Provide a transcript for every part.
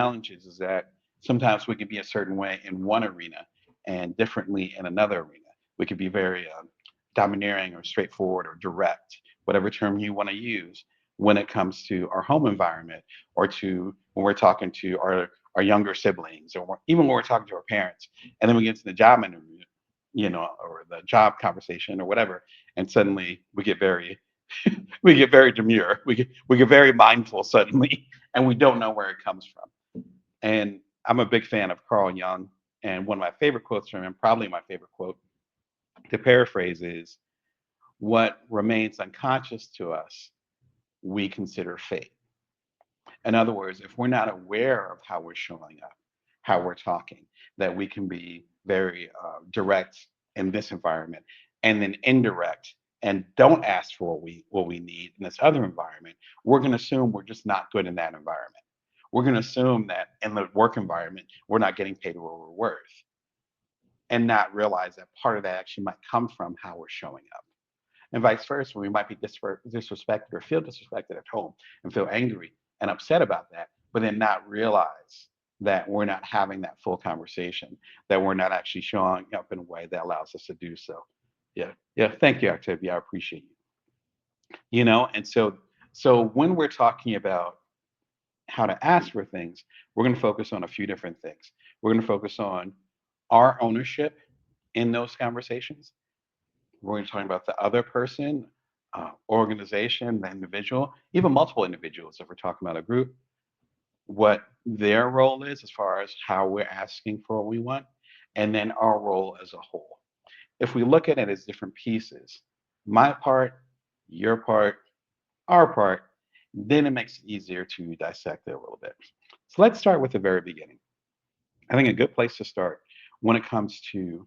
challenges is that sometimes we can be a certain way in one arena and differently in another arena. We could be very domineering or straightforward or direct, whatever term you want to use, when it comes to our home environment or to when we're talking to our younger siblings or even when we're talking to our parents. And then we get to the job interview, or the job conversation or whatever, and suddenly we get very we get very demure. We get very mindful suddenly, and we don't know where it comes from. And I'm a big fan of Carl Jung, and one of my favorite quotes from him, probably my favorite quote, to paraphrase, is what remains unconscious to us, we consider fate. In other words, if we're not aware of how we're showing up, how we're talking, that we can be very direct in this environment and then indirect and don't ask for what we need in this other environment, we're going to assume we're just not good in that environment. We're going to assume that in the work environment, we're not getting paid what we're worth and not realize that part of that actually might come from how we're showing up. And vice versa, we might be disrespected or feel disrespected at home and feel angry and upset about that, but then not realize that we're not having that full conversation, that we're not actually showing up in a way that allows us to do so. Yeah, yeah. Thank you, Octavia. I appreciate you. And so when we're talking about how to ask for things, we're going to focus on a few different things. We're going to focus on our ownership in those conversations. We're going to talk about the other person, organization, the individual, even multiple individuals if we're talking about a group, what their role is as far as how we're asking for what we want, and then our role as a whole. If we look at it as different pieces, my part, your part, our part, then it makes it easier to dissect it a little bit. So let's start with the very beginning. I think a good place to start when it comes to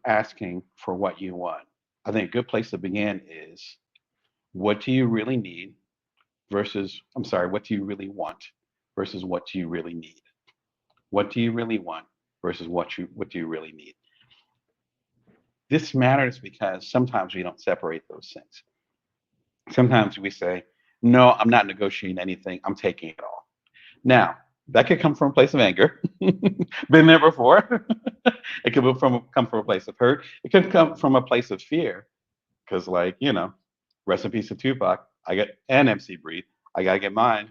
asking for what you want, I think a good place to begin is, what do you really need versus, I'm sorry, what do you really want versus what do you really need? What do you really want versus what do you really need? This matters because sometimes we don't separate those things. Sometimes we say, no, I'm not negotiating anything, I'm taking it all. Now, that could come from a place of anger. Been there before. It could come from a place of hurt. It could come from a place of fear. Because, like, rest in peace to Tupac. I get and MC Breed. I gotta get mine.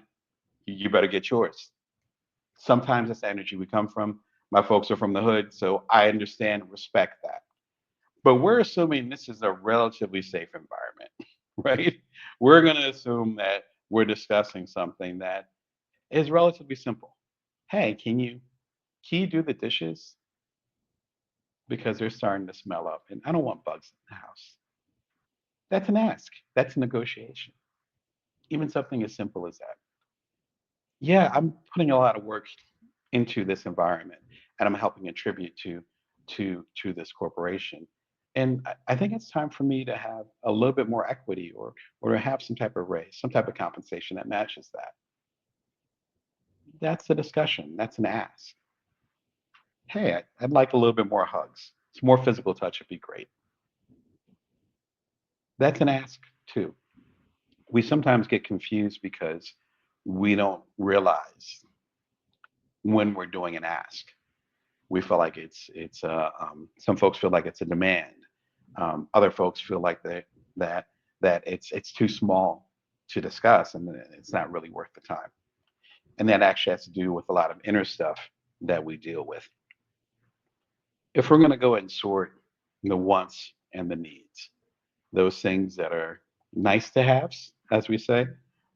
You better get yours. Sometimes that's the energy we come from. My folks are from the hood, so I understand and respect that. But we're assuming this is a relatively safe environment, right? We're gonna assume that we're discussing something that is relatively simple. Hey, can you do the dishes? Because they're starting to smell up, and I don't want bugs in the house. That's an ask. That's a negotiation. Even something as simple as that. Yeah, I'm putting a lot of work into this environment, and I'm helping contribute to this corporation. And I think it's time for me to have a little bit more equity, or to have some type of raise, some type of compensation that matches that. That's a discussion. That's an ask. Hey, I'd like a little bit more hugs. Some more physical touch would be great. That's an ask too. We sometimes get confused because we don't realize when we're doing an ask. We feel like some folks feel like it's a demand. Other folks feel like that it's too small to discuss and it's not really worth the time. And that actually has to do with a lot of inner stuff that we deal with. If we're going to go and sort the wants and the needs, those things that are nice to haves, as we say,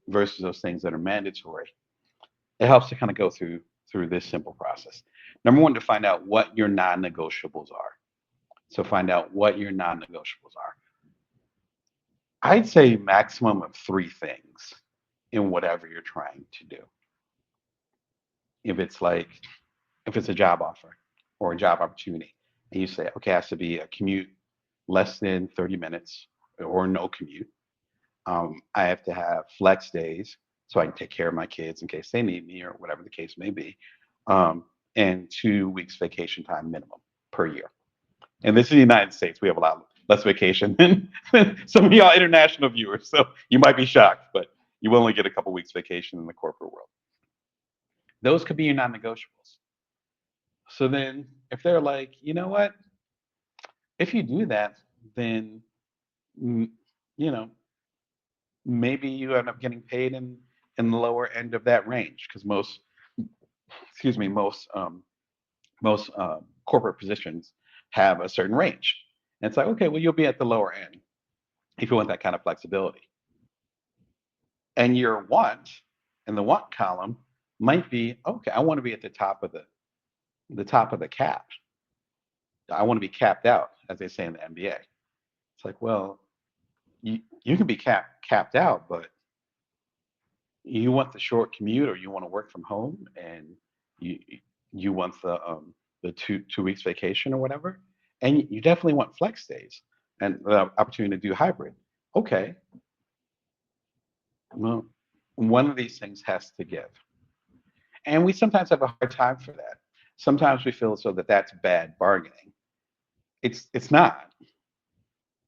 versus those things that are mandatory, it helps to kind of go through this simple process. Number one, to find out what your non-negotiables are. So find out what your non-negotiables are. I'd say maximum of three things in whatever you're trying to do. If it's like, if it's a job offer or a job opportunity, and you say, okay, it has to be a commute less than 30 minutes or no commute. I have to have flex days so I can take care of my kids in case they need me or whatever the case may be. And 2 weeks vacation time minimum per year. And this is the United States. We have a lot less vacation than some of y'all international viewers. So you might be shocked, but you will only get a couple weeks vacation in the corporate world. Those could be your non-negotiables. So then if they're like, you know what, if you do that, then mm, you know, maybe you end up getting paid in the lower end of that range because excuse me, most corporate positions have a certain range. And it's like, okay, well, you'll be at the lower end if you want that kind of flexibility. And your want in the want column might be, okay, I want to be at the top of the cap. I want to be capped out, as they say in the NBA. It's like, well, you can be capped out, but you want the short commute or you want to work from home and you you want the two weeks vacation or whatever, and you definitely want flex days and the opportunity to do hybrid. Okay, well, one of these things has to give, and we sometimes have a hard time for that. Sometimes we feel so that that's bad bargaining. It's not.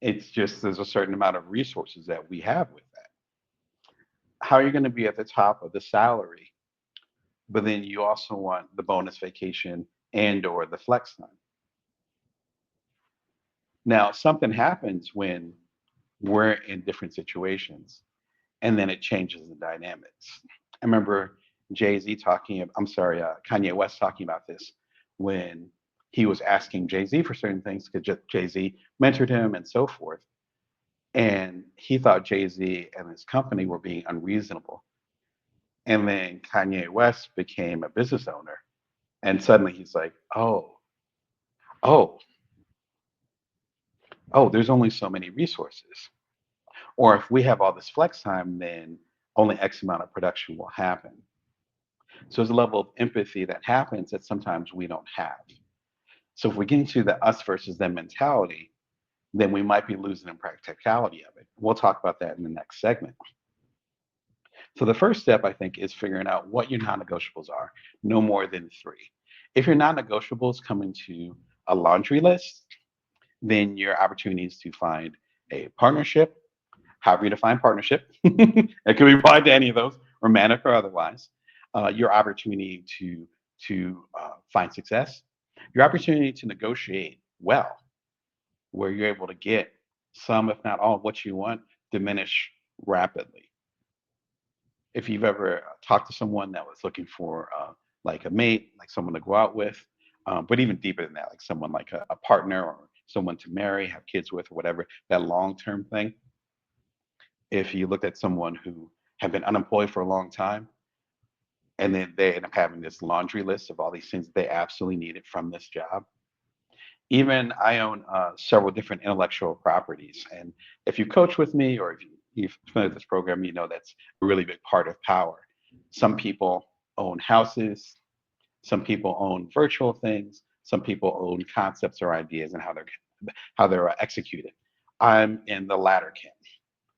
It's just there's a certain amount of resources that we have with that. How are you going to be at the top of the salary, but then you also want the bonus vacation and or the flex time? Now, something happens when we're in different situations, and then it changes the dynamics. I remember Kanye West talking about this when he was asking Jay Z for certain things because Jay Z mentored him and so forth. And he thought Jay Z and his company were being unreasonable. And then Kanye West became a business owner. And suddenly he's like, oh, there's only so many resources. Or if we have all this flex time, then only X amount of production will happen. So there's a level of empathy that happens that sometimes we don't have. So if we get into the us versus them mentality, then we might be losing the practicality of it. We'll talk about that in the next segment. So the first step, I think, is figuring out what your non-negotiables are, no more than three. If your non-negotiables come into a laundry list, then your opportunity is to find a partnership, however you define partnership. It could be applied to any of those, romantic or otherwise. Your opportunity to find success, your opportunity to negotiate well, where you're able to get some, if not all, of what you want, diminish rapidly. If you've ever talked to someone that was looking for like a mate, like someone to go out with, but even deeper than that, like someone like a partner or someone to marry, have kids with, or whatever, that long term thing. If you looked at someone who had been unemployed for a long time and then they end up having this laundry list of all these things that they absolutely needed from this job. Even I own several different intellectual properties. And if you coach with me or if you've familiar with this program, you know that's a really big part of power. Some people own houses, some people own virtual things, some people own concepts or ideas and how they're executed. I'm in the latter camp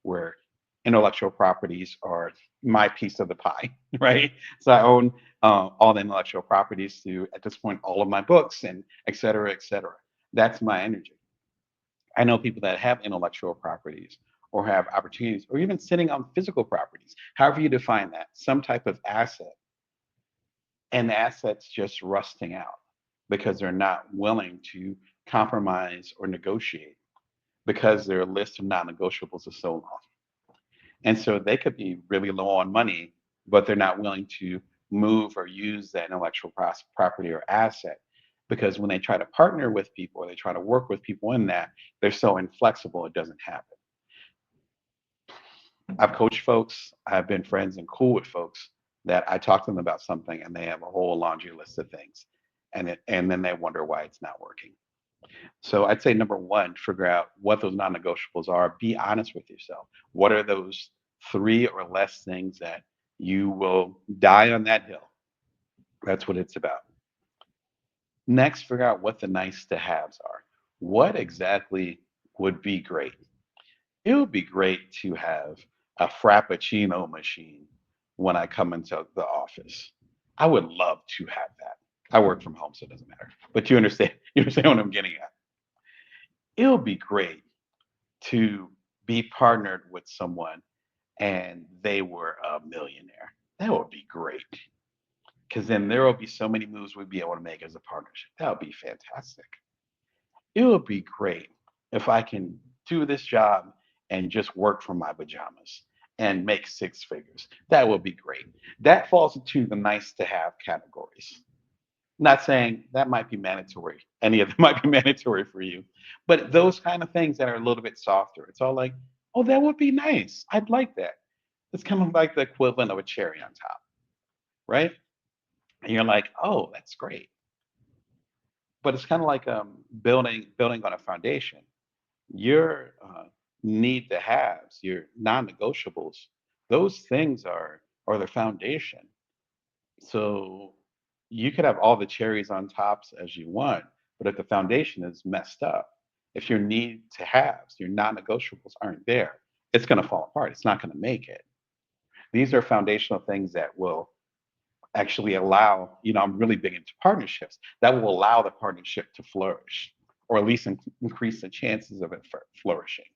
where intellectual properties are my piece of the pie, right? So I own all the intellectual properties to, at this point, all of my books and et cetera, et cetera. That's my energy. I know people that have intellectual properties or have opportunities or even sitting on physical properties, however you define that, some type of asset, and the asset's just rusting out because they're not willing to compromise or negotiate because their list of non-negotiables is so long. And so they could be really low on money, but they're not willing to move or use that intellectual property or asset because when they try to partner with people or they try to work with people in that, they're so inflexible it doesn't happen. I've coached folks, I've been friends and cool with folks that I talk to them about something and they have a whole laundry list of things. And then they wonder why it's not working. So I'd say number one, figure out what those non-negotiables are. Be honest with yourself. What are those three or less things that you will die on that hill? That's what it's about. Next, figure out what the nice to haves are. What exactly would be great? It would be great to have a frappuccino machine when I come into the office. I would love to have that. I work from home, so it doesn't matter. But you understand, you understand what I'm getting at. It would be great to be partnered with someone and they were a millionaire. That would be great. because then there will be so many moves we'd be able to make as a partnership. That would be fantastic. It would be great if I can do this job and just work from my pajamas and make six figures. That would be great. That falls into the nice to have categories. Not saying that might be mandatory. Any of them might be mandatory for you. But those kind of things that are a little bit softer, it's all like, oh, that would be nice. I'd like that. It's kind of like the equivalent of a cherry on top, right? And you're like, oh, that's great. But it's kind of like building on a foundation. Your need to haves, your non-negotiables, those things are the foundation. So you could have all the cherries on tops as you want, but if the foundation is messed up, if your need to haves, your non-negotiables aren't there, it's going to fall apart. It's not going to make it. These are foundational things that will actually allow, I'm really big into partnerships, that will allow the partnership to flourish, or at least increase the chances of it flourishing.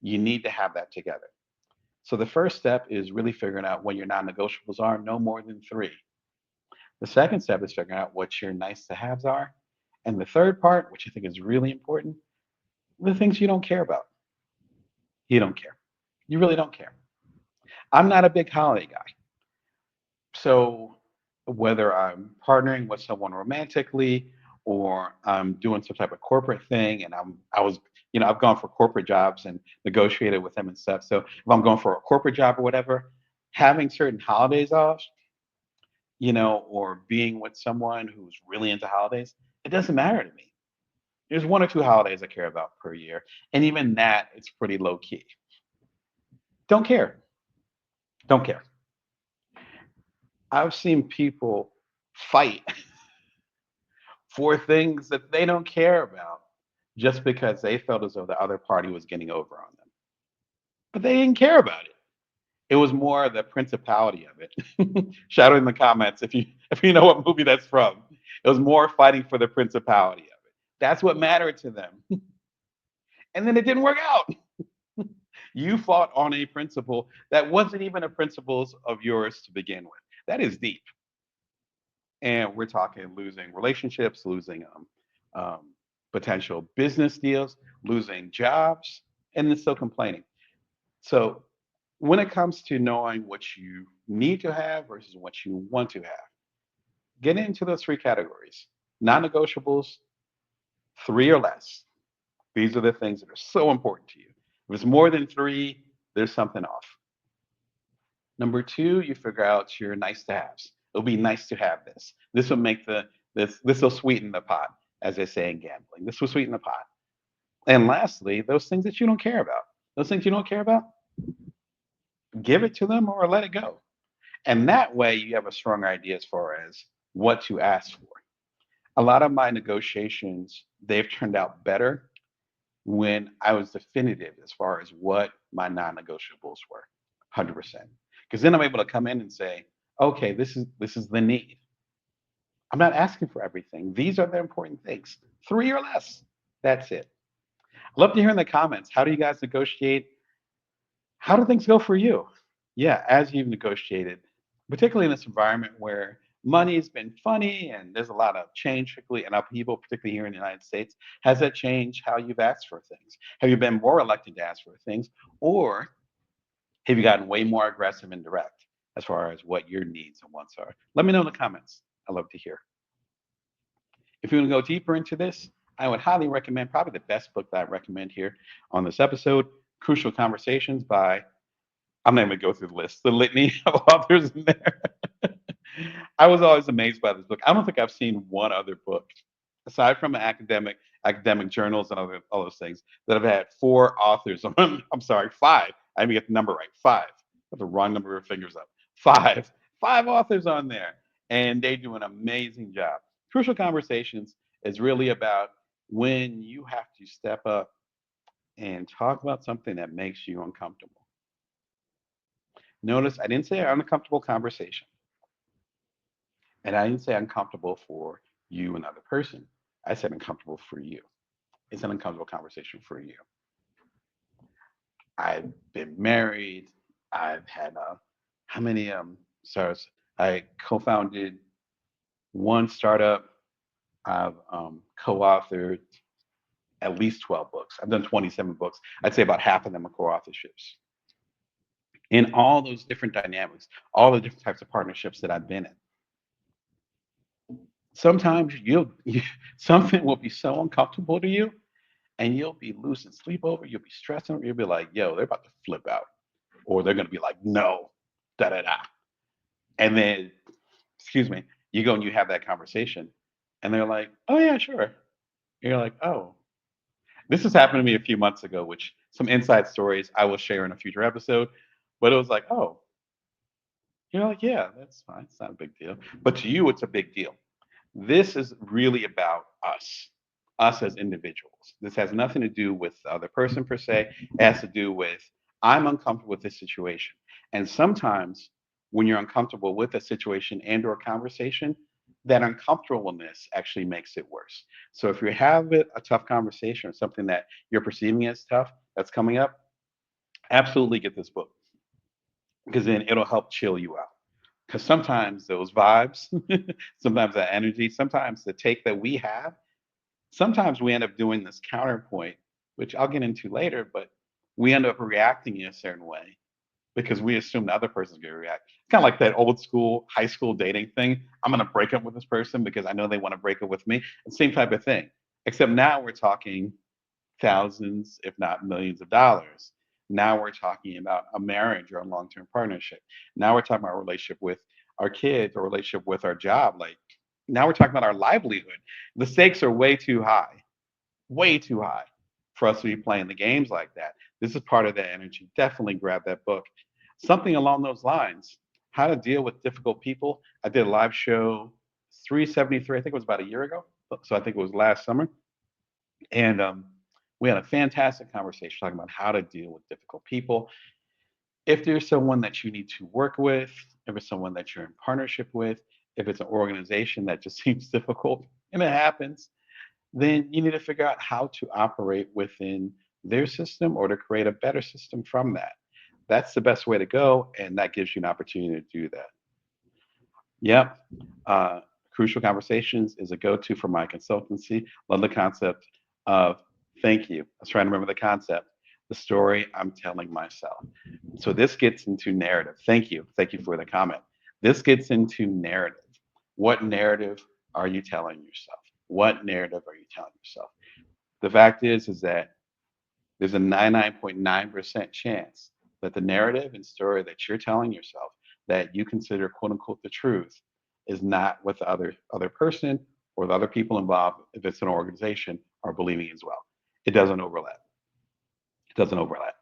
You need to have that together. So the first step is really figuring out what your non-negotiables are, no more than three. The second step is figuring out what your nice to haves are. And the third part, which I think is really important, the things you don't care about. You don't care. You really don't care. I'm not a big holiday guy. So whether I'm partnering with someone romantically or I'm doing some type of corporate thing and I've gone for corporate jobs and negotiated with them and stuff. So if I'm going for a corporate job or whatever, having certain holidays off, or being with someone who's really into holidays, it doesn't matter to me. There's one or two holidays I care about per year. And even that, it's pretty low key. Don't care. Don't care. I've seen people fight for things that they don't care about just because they felt as though the other party was getting over on them. But they didn't care about it. It was more the principality of it. Shout out in the comments if you know what movie that's from. It was more fighting for the principality of it. That's what mattered to them. And then it didn't work out. You fought on a principle that wasn't even a principles of yours to begin with. That is deep. And we're talking losing relationships, losing potential business deals, losing jobs, and then still complaining. So when it comes to knowing what you need to have versus what you want to have, get into those three categories. Non-negotiables, three or less. These are the things that are so important to you. If it's more than three, there's something off. Number two, you figure out your nice to haves. It'll be nice to have this. This will make this will sweeten the pot, as they say in gambling. This will sweeten the pot. And lastly, those things that you don't care about. Those things you don't care about, give it to them or let it go. And that way you have a strong idea as far as what to ask for. A lot of my negotiations, they've turned out better when I was definitive as far as what my non-negotiables were. 100%. Because then I'm able to come in and say, okay, this is the need. I'm not asking for everything. These are the important things. Three or less. That's it. I'd love to hear in the comments. How do you guys negotiate? How do things go for you? Yeah, as you've negotiated, particularly in this environment where money's been funny and there's a lot of change, particularly and upheaval, particularly here in the United States. Has that changed how you've asked for things? Have you been more reluctant to ask for things? Or have you gotten way more aggressive and direct as far as what your needs and wants are? Let me know in the comments. I love to hear. If you want to go deeper into this, I would highly recommend probably the best book that I recommend here on this episode, Crucial Conversations by, I'm not even going to go through the list, the litany of authors in there. I was always amazed by this book. I don't think I've seen one other book, aside from academic journals and all those things, that have had four authors on. I'm sorry, five. I didn't get the number right. Five. I have the wrong number of fingers up. Five authors on there, and they do an amazing job. Crucial Conversations is really about when you have to step up and talk about something that makes you uncomfortable. Notice I didn't say an uncomfortable conversation. And I didn't say uncomfortable for you, another person. I said uncomfortable for you. It's an uncomfortable conversation for you. I've been married. I've had how many sorry, I co-founded One startup, I've co-authored at least 12 books. I've done 27 books. I'd say about half of them are co-authorships. In all those different dynamics, all the different types of partnerships that I've been in, sometimes something will be so uncomfortable to you, and you'll be losing sleep over. You'll be stressing. You'll be like, "Yo, they're about to flip out," or they're gonna be like, "No, da da da," and then, excuse me, you go and you have that conversation, and they're like, "Oh yeah, sure." And you're like, "Oh." This has happened to me a few months ago, which some inside stories I will share in a future episode. But it was like, oh, you're like, yeah, that's fine. It's not a big deal. But to you, it's a big deal. This is really about us as individuals. This has nothing to do with the other person per se. It has to do with I'm uncomfortable with this situation. And sometimes when you're uncomfortable with a situation and or conversation, that uncomfortableness actually makes it worse. So if you have a tough conversation or something that you're perceiving as tough that's coming up, absolutely get this book because then it'll help chill you out. Because sometimes those vibes, sometimes that energy, sometimes the take that we have, sometimes we end up doing this counterpoint, which I'll get into later, but we end up reacting in a certain way because we assume the other person's going to react. It's kind of like that old school high school dating thing. I'm going to break up with this person because I know they want to break up with me. The same type of thing, except now we're talking thousands, if not millions of dollars. Now we're talking about a marriage or a long-term partnership. Now we're talking about a relationship with our kids or a relationship with our job. Like now we're talking about our livelihood. The stakes are way too high for us to be playing the games like that. This is part of that energy. Definitely grab that book. Something along those lines. How to deal with difficult people. I did a live show 373, I think it was about a year ago. So I think it was last summer. And we had a fantastic conversation talking about how to deal with difficult people. If there's someone that you need to work with, if it's someone that you're in partnership with, if it's an organization that just seems difficult, and it happens, then you need to figure out how to operate within their system or to create a better system from that. That's the best way to go, and that gives you an opportunity to do that. Yep. Crucial Conversations is a go-to for my consultancy. Love the concept of thank you. I was trying to remember the concept. The story I'm telling myself. So this gets into narrative. Thank you. Thank you for the comment. This gets into narrative. What narrative are you telling yourself? What narrative are you telling yourself? The fact is that there's a 99.9% chance that the narrative and story that you're telling yourself that you consider quote unquote the truth is not what the other person or the other people involved, if it's an organization, are believing as well. It doesn't overlap. It doesn't overlap.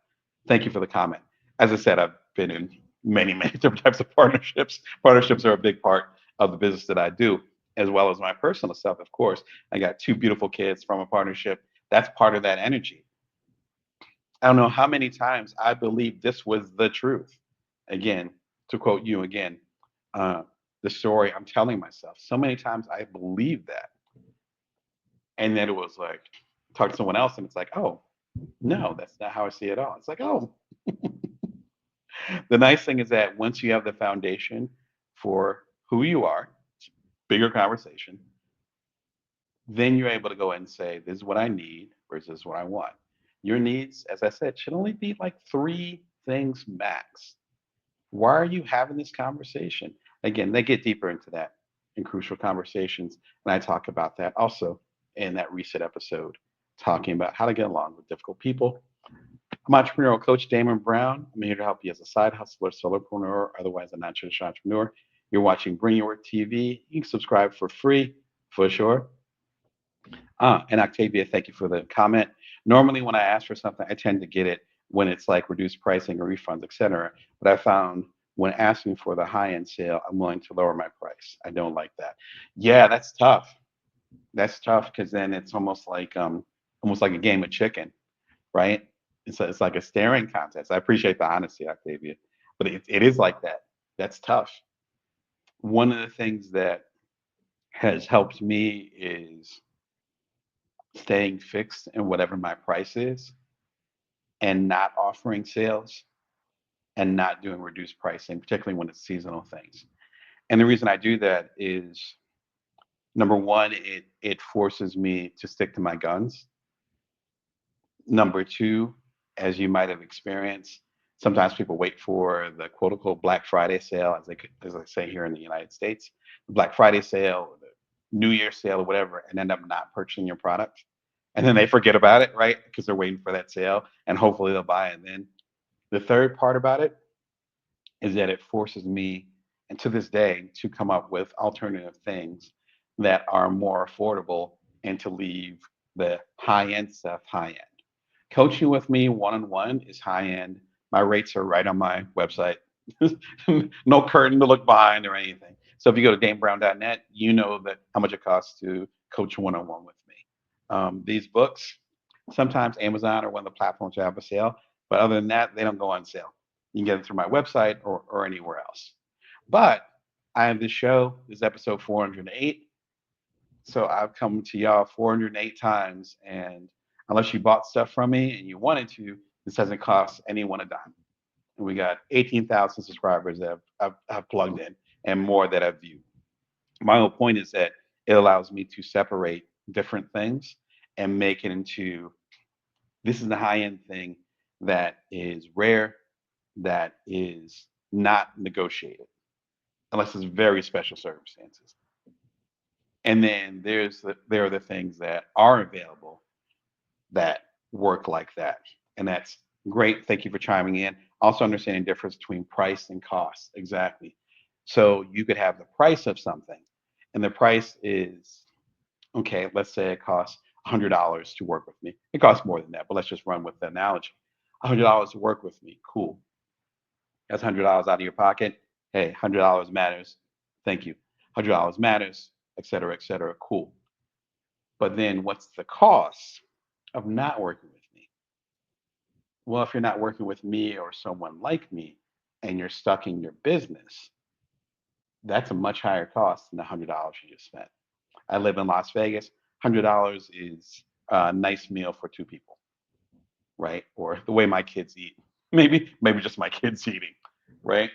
Thank you for the comment. As I said, I've been in many, many different types of partnerships. Partnerships are a big part of the business that I do, as well as my personal stuff, of course. I got two beautiful kids from a partnership. That's part of that energy. I don't know how many times I believed this was the truth. Again, to quote you again, uh, the story I'm telling myself. So many times I believed that. And then it was like, talk to someone else, and it's like, oh, no, that's not how I see it at all. It's like, oh, the nice thing is that once you have the foundation for who you are, bigger conversation, then you're able to go ahead and say, this is what I need versus this is what I want. Your needs, as I said, should only be like three things max. Why are you having this conversation? Again, they get deeper into that in Crucial Conversations. And I talk about that also in that recent episode, talking about how to get along with difficult people. I'm entrepreneurial coach Damon Brown. I'm here to help you as a side hustler, solopreneur, otherwise a non-traditional entrepreneur. You're watching Bring Your Work TV. You can subscribe for free, for sure. And Octavia, thank you for the comment. Normally, when I ask for something, I tend to get it when it's like reduced pricing or refunds, etc. But I found when asking for the high-end sale, I'm willing to lower my price. I don't like that. Yeah, that's tough. That's tough because then it's almost like a game of chicken, right? It's like a staring contest. I appreciate the honesty, Octavia, but it is like that. That's tough. One of the things that has helped me is staying fixed in whatever my price is and not offering sales and not doing reduced pricing, particularly when it's seasonal things. And the reason I do that is Number one, it forces me to stick to my guns. Number two, as you might have experienced, sometimes people wait for the quote unquote Black Friday sale, as I say here in the United States, the Black Friday sale, or the New Year sale, or whatever, and end up not purchasing your product. And then they forget about it, right? Because they're waiting for that sale and hopefully they'll buy it then. The third part about it is that it forces me, and to this day, to come up with alternative things that are more affordable and to leave the high end stuff high end. Coaching with me one on one is high end. My rates are right on my website. No curtain to look behind or anything. So if you go to danebrown.net, you know that how much it costs to coach one on one with me. These books, sometimes Amazon or one of the platforms have a sale, but other than that, they don't go on sale. You can get it through my website or anywhere else. But I have this show, this is episode 408. So I've come to y'all 408 times, and unless you bought stuff from me and you wanted to, this doesn't cost anyone a dime. And we got 18,000 subscribers that have plugged in and more that I've viewed. My whole point is that it allows me to separate different things and make it into this is the high end thing that is rare, that is not negotiated, unless it's very special circumstances. And then there are the things that are available that work like that. And that's great. Thank you for chiming in. Also understanding the difference between price and cost. Exactly. So you could have the price of something, and the price is okay, let's say it costs $100 to work with me. It costs more than that, but let's just run with the analogy. $100 to work with me. Cool. That's $100 out of your pocket. Hey, $100 matters. Thank you. $100 matters, et cetera, et cetera. Cool. But then what's the cost of not working with me? Well, if you're not working with me or someone like me and you're stuck in your business, that's a much higher cost than the $100 you just spent. I live in Las Vegas. $100 is a nice meal for two people, right? Or the way my kids eat. Maybe just my kids eating, right?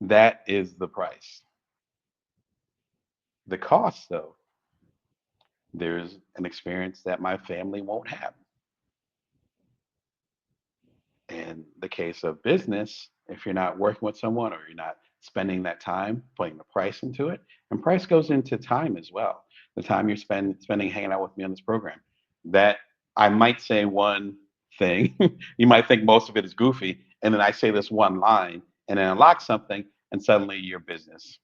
That is the price. The cost, though, there's an experience that my family won't have. In the case of business, if you're not working with someone or you're not spending that time putting the price into it, and price goes into time as well. The time you're spending hanging out with me on this program. That I might say one thing, you might think most of it is goofy, and then I say this one line and then unlock something, and suddenly your business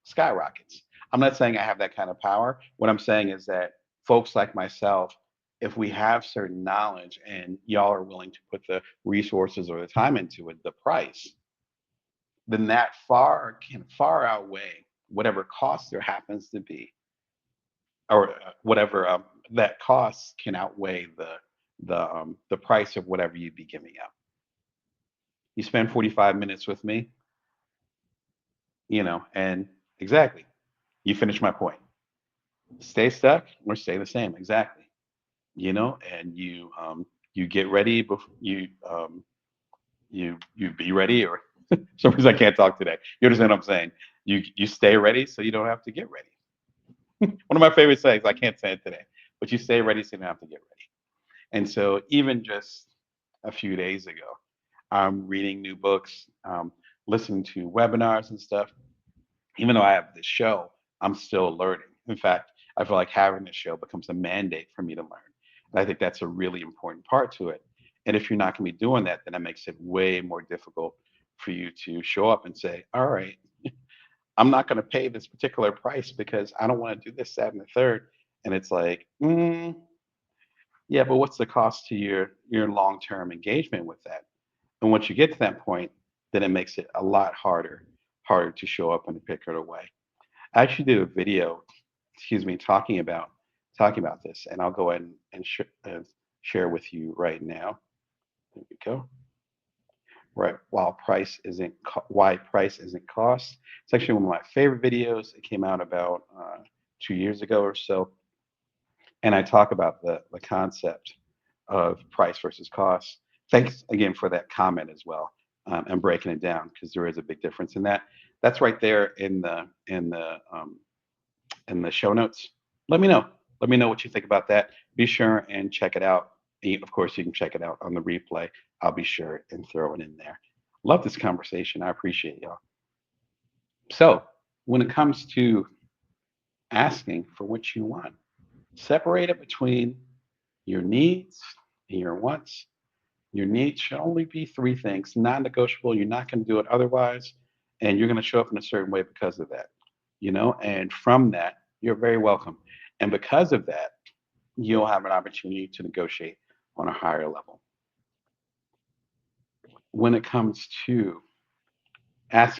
skyrockets. I'm not saying I have that kind of power. What I'm saying is that folks like myself, if we have certain knowledge and y'all are willing to put the resources or the time into it, the price, then that far outweigh whatever cost there happens to be, or whatever that cost can outweigh the price of whatever you'd be giving up. You spend 45 minutes with me, and exactly, you finish my point. Stay stuck or stay the same, exactly. And you get ready before you be ready, or for some reason I can't talk today. You understand what I'm saying? You stay ready so you don't have to get ready. One of my favorite sayings, I can't say it today, but you stay ready so you don't have to get ready. And so even just a few days ago, I'm reading new books, listening to webinars and stuff. Even though I have this show, I'm still learning. In fact, I feel like having this show becomes a mandate for me to learn. And I think that's a really important part to it. And if you're not going to be doing that, then it makes it way more difficult for you to show up and say, all right, I'm not going to pay this particular price because I don't want to do this, that, and the third. And it's like, yeah, but what's the cost to your long-term engagement with that? And once you get to that point, then it makes it a lot harder to show up in a particular way. I actually did a video, excuse me, talking about this, and I'll go ahead and share with you right now. There we go. Right, why price isn't cost. It's actually one of my favorite videos. It came out about 2 years ago or so, and I talk about the concept of price versus cost. Thanks again for that comment as well, and breaking it down because there is a big difference in that. That's right there in the in the show notes. Let me know. Let me know what you think about that. Be sure and check it out. Of course, you can check it out on the replay. I'll be sure and throw it in there. Love this conversation. I appreciate y'all. So, when it comes to asking for what you want, separate it between your needs and your wants. Your needs should only be three things, non negotiable. You're not going to do it otherwise. And you're going to show up in a certain way because of that. And from that, you're very welcome. And because of that, you'll have an opportunity to negotiate on a higher level. When it comes to asking